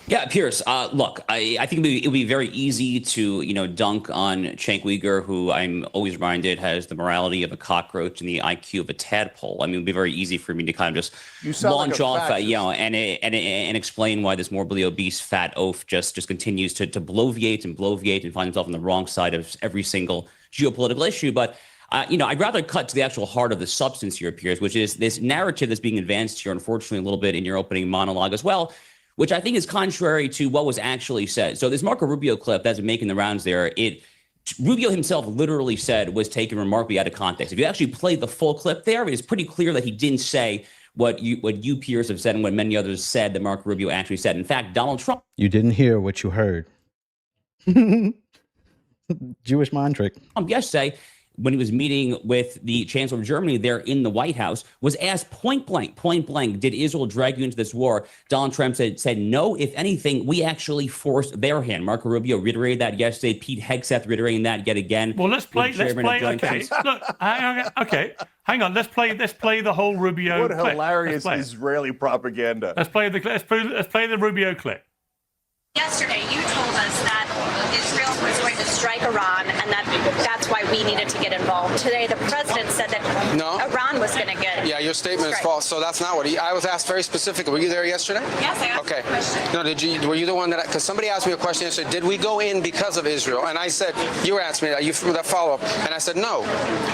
Yeah, Pierce. Look, I think it would be very easy to, dunk on Cenk Uygur, who I'm always reminded has the morality of a cockroach and the IQ of a tadpole. I mean, it would be very easy for me to kind of just launch off, and explain why this morbidly obese fat oaf just continues to bloviate and bloviate and find himself on the wrong side of every single geopolitical issue. But I'd rather cut to the actual heart of the substance here, Pierce, which is this narrative that's being advanced here, unfortunately, a little bit in your opening monologue as well, which I think is contrary to what was actually said. So this Marco Rubio clip that's been making the rounds there, Rubio himself literally said was taken remarkably out of context. If you actually play the full clip there, it's pretty clear that he didn't say what you peers have said and what many others said that Marco Rubio actually said. In fact, Donald Trump. You didn't hear what you heard. Jewish mind trick. Yesterday, when he was meeting with the Chancellor of Germany there in the White House, was asked point blank, did Israel drag you into this war? Donald Trump said no. If anything, we actually forced their hand. Marco Rubio reiterated that yesterday. Pete Hegseth reiterating that yet again. Well, let's play. Okay, look, hang on. Let's play the whole Rubio. What hilarious Israeli propaganda! Let's play the Rubio clip. Yesterday, you told us that Israel was going to strike Iran, and that's why we needed to get involved. Today, the president said that Iran was going to get. Yeah, your statement is false. So that's not what I was asked very specifically. Were you there yesterday? Yes, I asked a question. No, were you the one that? Because somebody asked me a question yesterday. Did we go in because of Israel? And I said, you were asking me that follow up, and I said no.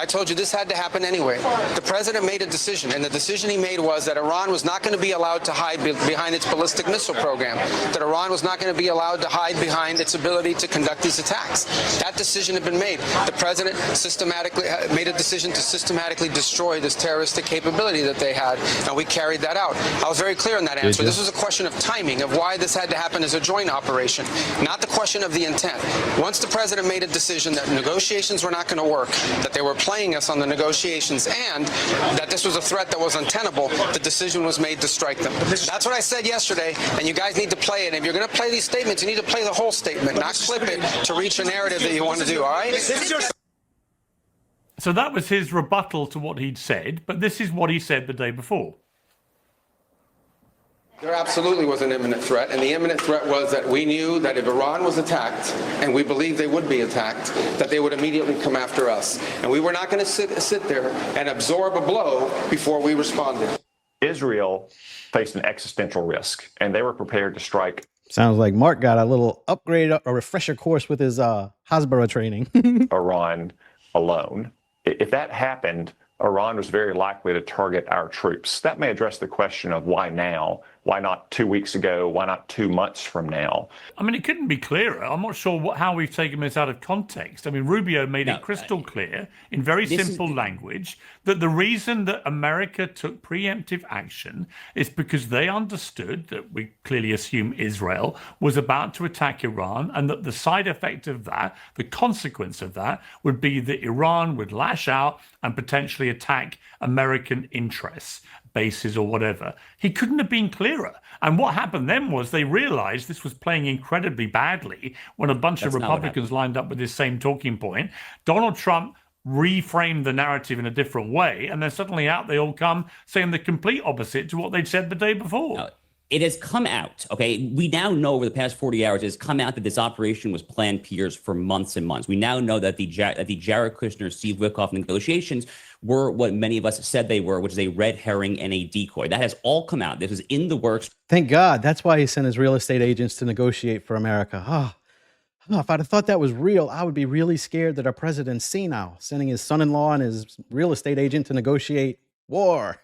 I told you this had to happen anyway. The president made a decision, and the decision he made was that Iran was not going to be allowed to hide behind its ballistic missile program. That Iran was not going to be allowed to hide behind its ability to conduct these attacks. That decision had been made. The president systematically made a decision to systematically destroy this terroristic capability that they had, and we carried that out. I was very clear in that answer. This was a question of timing, of why this had to happen as a joint operation, not the question of the intent. Once the president made a decision that negotiations were not going to work, that they were playing us on the negotiations, and that this was a threat that was untenable, the decision was made to strike them. That's what I said yesterday, and you guys need to play it. If you're going to play these statements, you need to play the whole statement, not clip it to reach a narrative that you want to do, all right? So that was his rebuttal to what he'd said, but this is what he said the day before. There absolutely was an imminent threat, and the imminent threat was that we knew that if Iran was attacked, and we believed they would be attacked, that they would immediately come after us. And we were not going to sit there and absorb a blow before we responded. Israel faced an existential risk, and they were prepared to strike. Sounds like Mark got a little upgrade, a refresher course with his Hasbara training. Iran alone. If that happened, Iran was very likely to target our troops. That may address the question of why now? Why not 2 weeks ago? Why not 2 months from now? I mean, it couldn't be clearer. I'm not sure how we've taken this out of context. I mean, Rubio made it crystal clear in very simple language that the reason that America took preemptive action is because they understood that we clearly assume Israel was about to attack Iran, and that the side effect of that, the consequence of that, would be that Iran would lash out and potentially attack American interests, bases or whatever. He couldn't have been clearer. And what happened then was they realized this was playing incredibly badly when a bunch of Republicans lined up with this same talking point. Donald Trump reframed the narrative in a different way, and then suddenly out they all come saying the complete opposite to what they'd said the day before. It has come out, okay? We now know over the past 40 hours, it has come out that this operation was planned, Piers, for months and months. We now know that the Jared Kushner, Steve Witkoff negotiations were what many of us said they were, which is a red herring and a decoy. That has all come out. This is in the works. Thank God. That's why he sent his real estate agents to negotiate for America. If I'd have thought that was real, I would be really scared that our president's senile, sending his son-in-law and his real estate agent to negotiate war.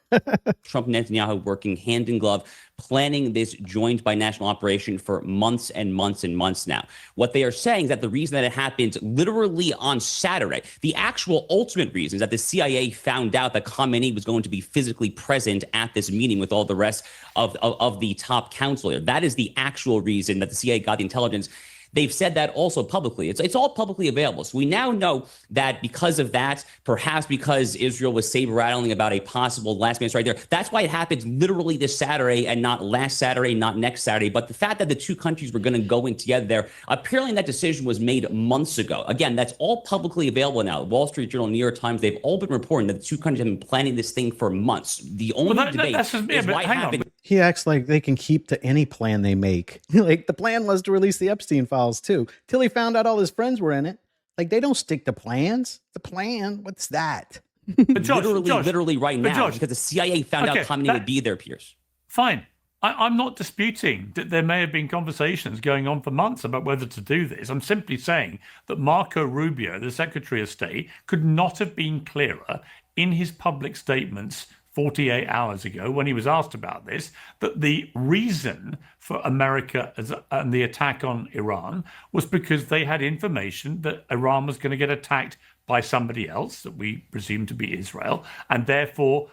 Trump and Netanyahu working hand in glove, planning this joint binational operation for months and months and months now. What they are saying is that the reason that it happened literally on Saturday, the actual ultimate reason is that the CIA found out that Khamenei was going to be physically present at this meeting with all the rest of the top council. That is the actual reason that the CIA got the intelligence. They've said that also publicly. It's all publicly available. So we now know that because of that, perhaps because Israel was saber-rattling about a possible last-minute strike there, that's why it happens literally this Saturday and not last Saturday, not next Saturday. But the fact that the two countries were going to go in together there, apparently that decision was made months ago. Again, that's all publicly available now. Wall Street Journal, New York Times, they've all been reporting that the two countries have been planning this thing for months. The only debate is why it happened He acts like they can keep to any plan they make. Like the plan was to release the Epstein files too, till he found out all his friends were in it. Like they don't stick to plans. The plan, what's that? But Josh, literally right now, Josh, because the CIA found out Khamenei would be there, Piers. Fine. I'm not disputing that there may have been conversations going on for months about whether to do this. I'm simply saying that Marco Rubio, the Secretary of State, could not have been clearer in his public statements 48 hours ago when he was asked about this, that the reason for America and the attack on Iran was because they had information that Iran was going to get attacked by somebody else that we presume to be Israel, and therefore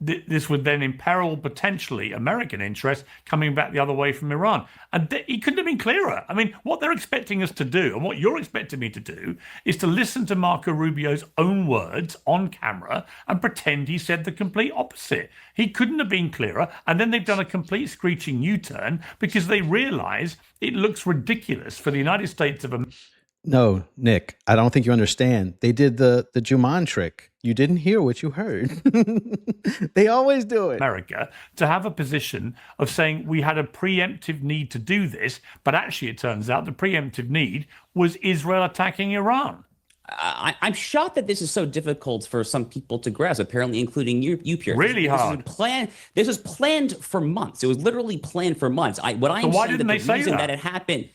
this would then imperil potentially American interests coming back the other way from Iran. And he couldn't have been clearer. I mean, what they're expecting us to do, and what you're expecting me to do, is to listen to Marco Rubio's own words on camera and pretend he said the complete opposite. He couldn't have been clearer. And then they've done a complete screeching U-turn because they realize it looks ridiculous for the United States of America. No, Nick, I don't think you understand. They did the Juman trick. You didn't hear what you heard. They always do it. America to have a position of saying we had a preemptive need to do this, but actually it turns out the preemptive need was Israel attacking Iran. I'm shocked that this is so difficult for some people to grasp, apparently including you Pierre. Really hard. This was planned for months. It was literally planned for months. Why didn't they say that? It happened.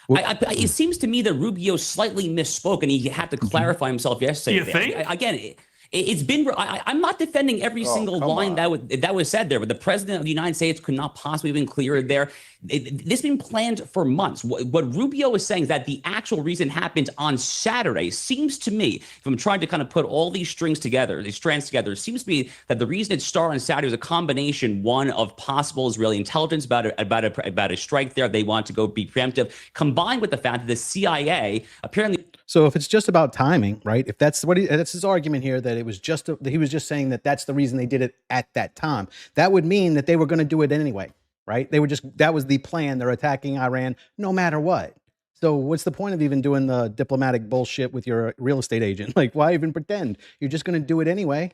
It seems to me that Rubio slightly misspoke, and he had to clarify himself yesterday. Do you think? Again, it's been. I'm not defending every single line that was said there, but the president of the United States could not possibly have been clearer there. This has been planned for months. What Rubio is saying is that the actual reason happened on Saturday. Seems to me, if I'm trying to kind of put all these strands together, it seems to me that the reason it started on Saturday was a combination, one, of possible Israeli intelligence about a strike there. They want to go be preemptive, combined with the fact that the CIA apparently. So if it's just about timing, right? If that's that's his argument here, that it was just he was just saying that that's the reason they did it at that time. That would mean that they were going to do it anyway, right? That was the plan. They're attacking Iran no matter what. So what's the point of even doing the diplomatic bullshit with your real estate agent? Like, why even pretend? You're just going to do it anyway.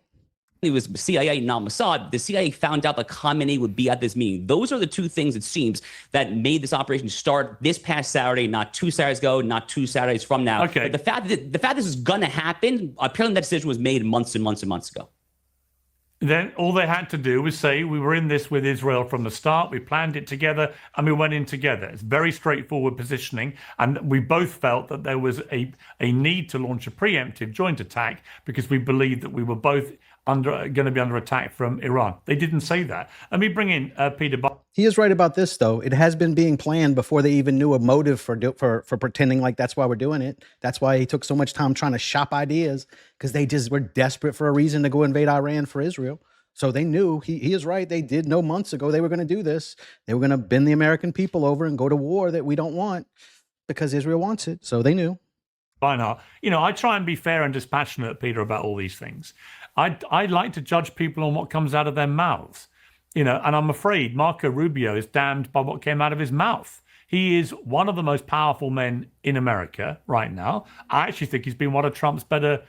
It was CIA, not Mossad. The CIA found out that Khamenei would be at this meeting. Those are the two things, it seems, that made this operation start this past Saturday, not 2 Saturdays ago, not 2 Saturdays from now. Okay. But the fact that this is going to happen, apparently that decision was made months and months and months ago. Then all they had to do was say, we were in this with Israel from the start, we planned it together, and we went in together. It's very straightforward positioning, and we both felt that there was a need to launch a preemptive joint attack because we believed that we were both going to be under attack from Iran. They didn't say that. Let me bring in Peter. He is right about this, though. It has been being planned before they even knew a motive for pretending like that's why we're doing it. That's why he took so much time trying to shop ideas, because they just were desperate for a reason to go invade Iran for Israel. So they knew, he is right, they did know months ago they were going to do this. They were going to bend the American people over and go to war that we don't want because Israel wants it. So they knew. Reinhardt, I try and be fair and dispassionate, Peter, about all these things. I like to judge people on what comes out of their mouths, and I'm afraid Marco Rubio is damned by what came out of his mouth. He is one of the most powerful men in America right now. I actually think he's been one of Trump's better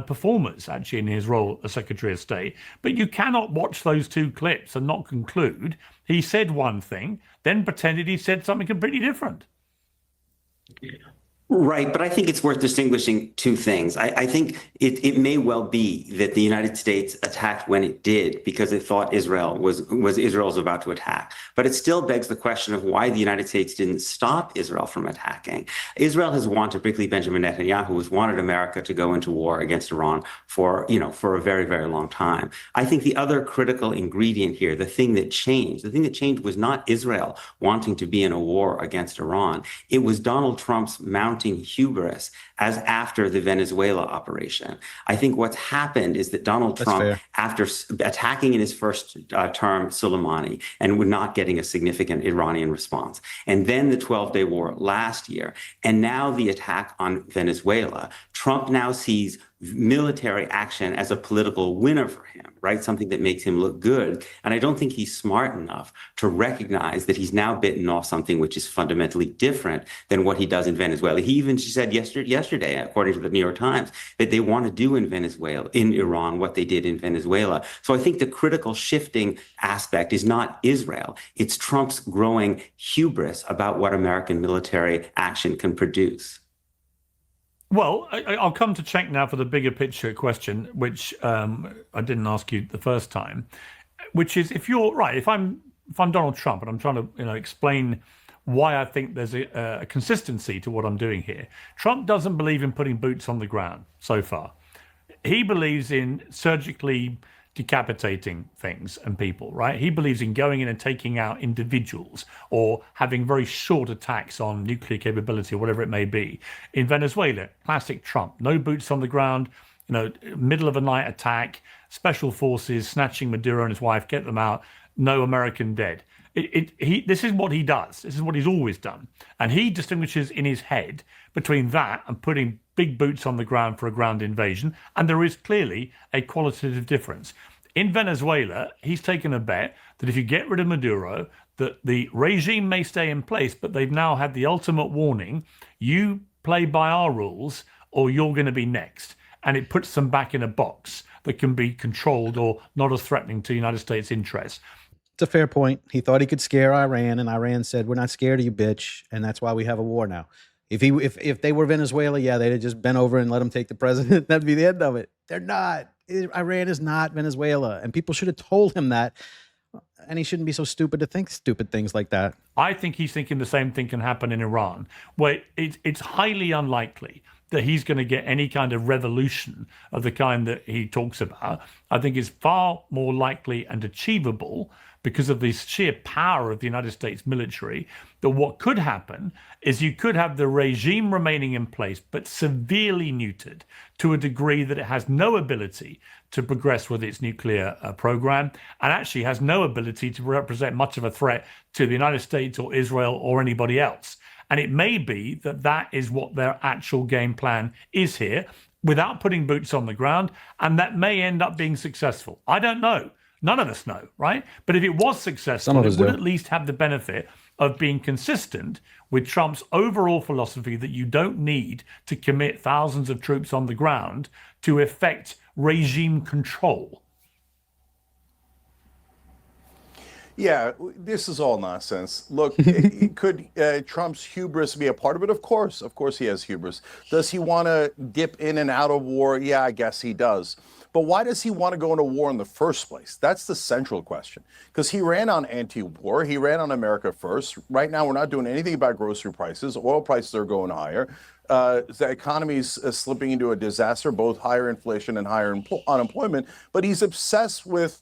performers, actually, in his role as Secretary of State. But you cannot watch those two clips and not conclude he said one thing, then pretended he said something completely different. Right, but I think it's worth distinguishing two things. I think it may well be that the United States attacked when it did because it thought Israel was about to attack. But it still begs the question of why the United States didn't stop Israel from attacking. Israel has wanted, particularly Benjamin Netanyahu, has wanted America to go into war against Iran for a very, very long time. I think the other critical ingredient here, the thing that changed was not Israel wanting to be in a war against Iran. It was Donald Trump's mounting hubris as after the Venezuela operation. I think what's happened is that Donald Trump, after attacking in his first term Soleimani and not getting a significant Iranian response, and then the 12-day war last year, and now the attack on Venezuela, Trump now sees military action as a political winner for him, right? Something that makes him look good. And I don't think he's smart enough to recognize that he's now bitten off something which is fundamentally different than what he does in Venezuela. He even said yesterday, according to the New York Times, that they want to do in Iran, what they did in Venezuela. So I think the critical shifting aspect is not Israel. It's Trump's growing hubris about what American military action can produce. Well, I'll come to Cenk now for the bigger picture question, which I didn't ask you the first time, which is if you're right, if I'm Donald Trump and I'm trying to explain why I think there's a consistency to what I'm doing here. Trump doesn't believe in putting boots on the ground so far. He believes in surgically decapitating things and people, right? He believes in going in and taking out individuals or having very short attacks on nuclear capability or whatever it may be. In Venezuela, classic Trump, no boots on the ground, middle of a night attack, special forces snatching Maduro and his wife, get them out, no American dead. This is what he does. This is what he's always done. And he distinguishes in his head between that and putting big boots on the ground for a ground invasion. And there is clearly a qualitative difference. In Venezuela, he's taken a bet that if you get rid of Maduro, that the regime may stay in place, but they've now had the ultimate warning, you play by our rules or you're going to be next. And it puts them back in a box that can be controlled or not as threatening to the United States' interests. It's a fair point. He thought he could scare Iran, and Iran said, "We're not scared of you, bitch," and that's why we have a war now. If they were Venezuela, yeah, they'd have just bent over and let him take the president. That'd be the end of it. They're not. Iran is not Venezuela, and people should have told him that. And he shouldn't be so stupid to think stupid things like that. I think he's thinking the same thing can happen in Iran, where it's highly unlikely that he's going to get any kind of revolution of the kind that he talks about. I think it's far more likely and achievable because of the sheer power of the United States military, that what could happen is you could have the regime remaining in place, but severely neutered to a degree that it has no ability to progress with its nuclear program, and actually has no ability to represent much of a threat to the United States or Israel or anybody else. And it may be that that is what their actual game plan is here, without putting boots on the ground, and that may end up being successful. I don't know. None of us know, right? But if it was successful, it would at least have the benefit of being consistent with Trump's overall philosophy that you don't need to commit thousands of troops on the ground to effect regime control. Yeah, this is all nonsense. Look, could Trump's hubris be a part of it? Of course he has hubris. Does he want to dip in and out of war? Yeah, I guess he does. But why does he want to go into war in the first place? That's the central question. Because he ran on anti-war. He ran on America first. Right now, we're not doing anything about grocery prices. Oil prices are going higher. The economy is slipping into a disaster, both higher inflation and higher unemployment. But he's obsessed with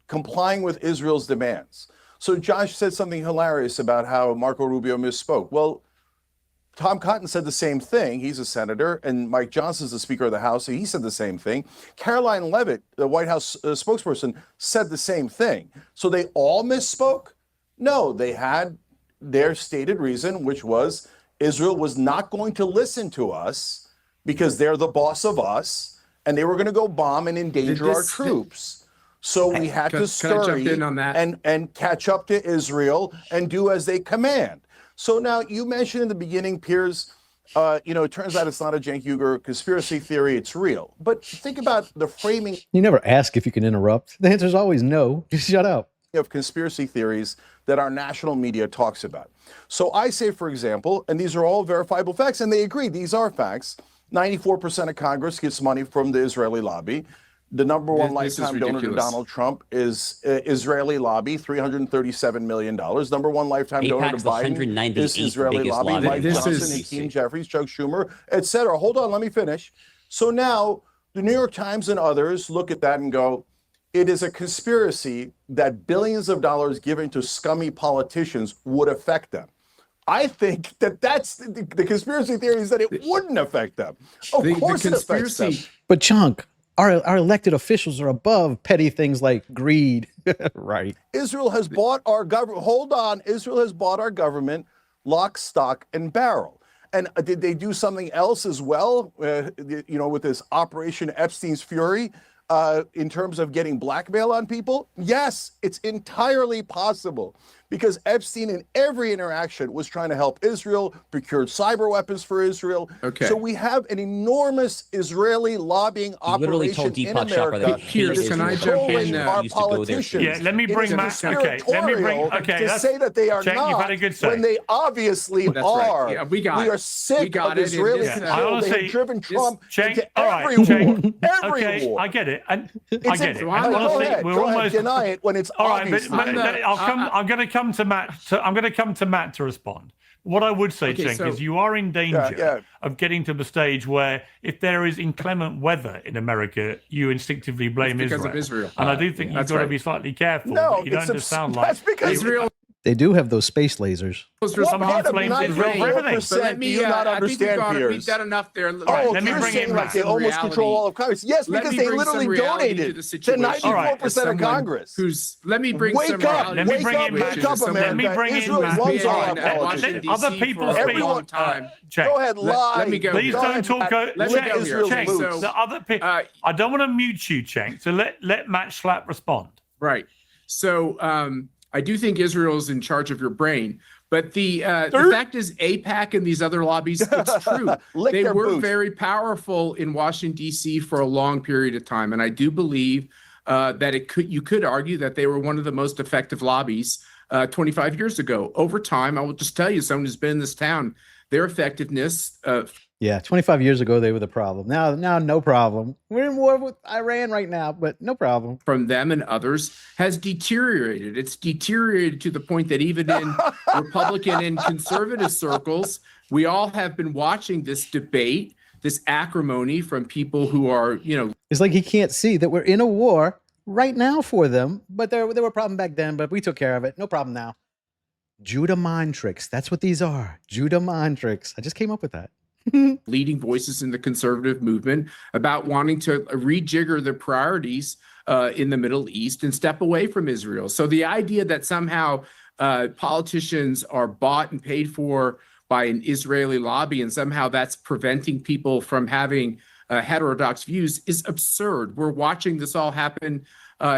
complying with Israel's demands. So Josh said something hilarious about how Marco Rubio misspoke. Well, Tom Cotton said the same thing. He's a senator, and Mike Johnson's the Speaker of the House, so he said the same thing. Caroline Leavitt, the White House spokesperson, said the same thing. So they all misspoke? No, they had their stated reason, which was Israel was not going to listen to us because they're the boss of us, and they were going to go bomb and endanger our troops. So we had to scurry and catch up to Israel and do as they command. So now you mentioned in the beginning, Piers, it turns out it's not a Cenk Uygur conspiracy theory, it's real. But think about the framing. You never ask if you can interrupt. The answer is always no. Just shut up. Of conspiracy theories that our national media talks about. So I say, for example, and these are all verifiable facts, and they agree, these are facts, 94% of Congress gets money from the Israeli lobby. The number one lifetime donor to Donald Trump is Israeli lobby, $337 million. Number one lifetime donor to Biden is Israeli lobby, Mike Johnson, Hakeem Jeffries, Chuck Schumer, etc. Hold on, let me finish. So now the New York Times and others look at that and go, it is a conspiracy that billions of dollars given to scummy politicians would affect them. I think that's the conspiracy theory is that it wouldn't affect them. Of course it affects them. But Chunk, our elected officials are above petty things like greed, right? Israel has bought our government. Hold on. Israel has bought our government lock, stock, and barrel. And did they do something else as well, with this Operation Epstein's Fury, in terms of getting blackmail on people? Yes, it's entirely possible, because Epstein in every interaction was trying to help Israel, procured cyber weapons for Israel. Okay. So we have an enormous Israeli lobbying operation in America. Pierce, can I jump in? Our politicians. Yeah, let me bring Matt. Okay, let me bring. Okay, to say that they are Cenk, not, you've had a good say. when they obviously That's are. right. Yeah, we are sick of Israeli control. They have driven Trump into every war. Every war. I get it. I get it. Go ahead, deny it when it's all right. obvious. I'm going to come to Matt. I'm going to come to Matt to respond. What I would say, Cenk, is you are in danger of getting to the stage where, if there is inclement weather in America, you instinctively blame because of Israel. And I do think you've got to be slightly careful. No, you don't just sound like that's because Israel. They do have those space lasers. What part of 94% do you not understand, Piers? We've done enough there. Let me bring in like they almost control all of Congress. Yes, because they literally donated to 94% of Congress. Let me bring some reality. Let me bring in Matt. Let me bring in Matt. Other people speak. Go ahead, lie. Let me go. Please don't talk. Cenk, the other people. I don't want to mute you, Cenk. So let Matt Schlapp respond. Right. So I do think Israel is in charge of your brain. But the fact is, AIPAC and these other lobbies, it's true. They were very powerful in Washington, D.C. for a long period of time. And I do believe that you could argue that they were one of the most effective lobbies 25 years ago. Over time, I will just tell you, someone who's been in this town, their effectiveness. 25 years ago, they were the problem. Now, no problem. We're in war with Iran right now, but no problem. From them and others has deteriorated. It's deteriorated to the point that even in Republican and conservative circles, we all have been watching this debate, this acrimony from people who are, It's like he can't see that we're in a war right now for them, but there were a problem back then, but we took care of it. No problem now. Judah mind tricks. That's what these are. Judah mind tricks. I just came up with that. Leading voices in the conservative movement about wanting to rejigger the priorities in the Middle East and step away from Israel. So the idea that somehow politicians are bought and paid for by an Israeli lobby and somehow that's preventing people from having heterodox views is absurd. We're watching this all happen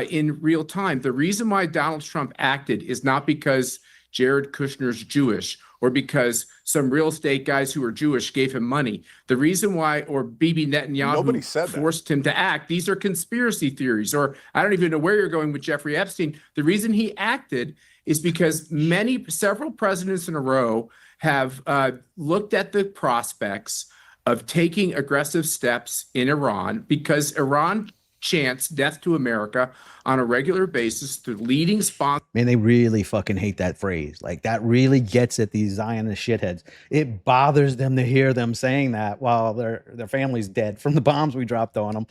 in real time. The reason why Donald Trump acted is not because Jared Kushner's Jewish or because some real estate guys who are Jewish gave him money. The reason why, or Bibi Netanyahu forced him to act, these are conspiracy theories, or I don't even know where you're going with Jeffrey Epstein. The reason he acted is because several presidents in a row have looked at the prospects of taking aggressive steps in Iran because Iran chants death to America on a regular basis through leading sponsors. Man, they really fucking hate that phrase. Like, that really gets at these Zionist shitheads. It bothers them to hear them saying that while their family's dead from the bombs we dropped on them.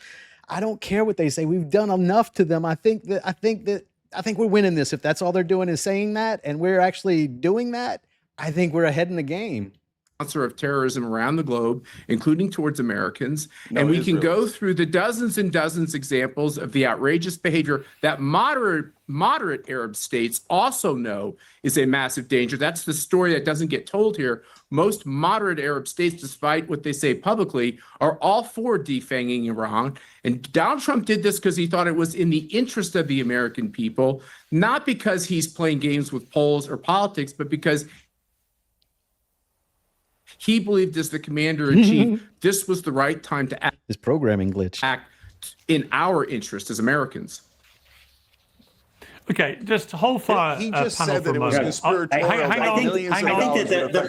I don't care what they say. We've done enough to them. I think we're winning this. If that's all they're doing is saying that, and we're actually doing that, I think we're ahead in the game. Of terrorism around the globe, including towards Americans. And we can go through the dozens and dozens examples of the outrageous behavior that moderate Arab states also know is a massive danger. That's the story that doesn't get told here. Most moderate Arab states, despite what they say publicly, are all for defanging Iran. And Donald Trump did this because he thought it was in the interest of the American people, not because he's playing games with polls or politics, but because he believed, as the commander-in-chief, this was the right time to act. His programming glitch. Act in our interest as Americans. Okay, just hold fire. He just panel said for that a it was moment. conspiratorial. Hang on. I think that the